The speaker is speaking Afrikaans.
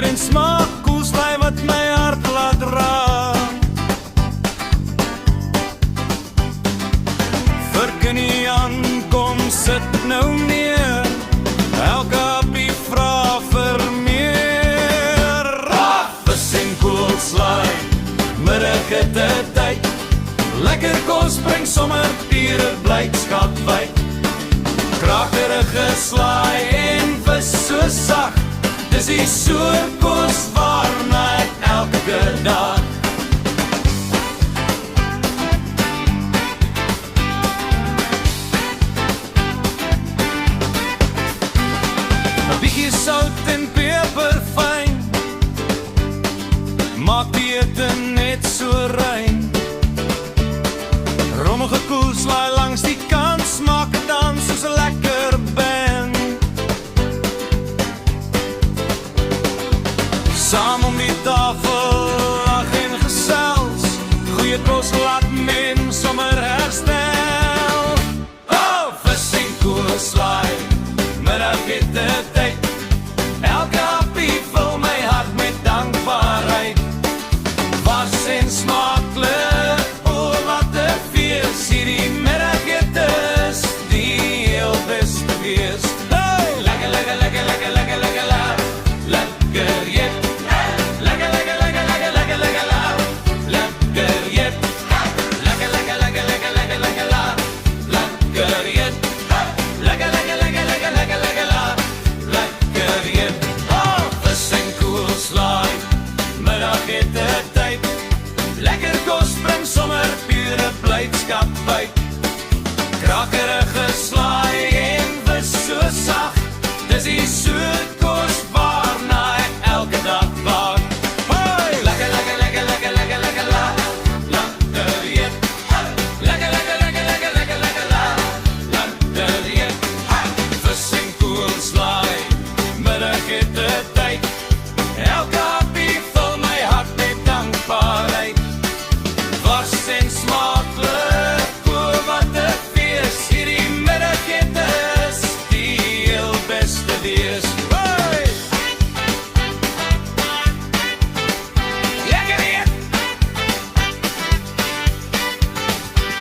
geur en smaak, koelslaai wat my hart laat raak. Vir Kinian, kom sit nou neer, elke happie vra vir meer. Vis en koelslaai, middagete tyd, lekker kos bring sommer pure blydskap wyd. Krakerige slaai en vis so sag, dis die soort kos waarna ek elke dag. 'n bietjie sout en peper fyn, maak die ete net so rein. Rommige koelslaai langs die kant, smaak het dan soos 'n lekker band. Saam om die tafel, lag en gesels, goeie kos laat mens sommer herstel. Oh, vis en koelslaai, middagete tyd, elke happie vul my hart met dankbaarheid. Was en smaaklik, oh wat 'n fees, hierdie middagete is die heel beste fees. Hey, lekker, lekker, lekker, lekker, lekker, lekker, lekker jet. Lekker, lekker, lekker, lekker, lekker, lekker, lekker jet. Lekker, lekker, lekker, lekker, lekker, lekker, lekker jet. Lekker, lekker, lekker, lekker, lekker, lekker, lekker jet. Oh, vis en koelslaai, middagete tyd, lekker kos bring sommer pure blydskap uit.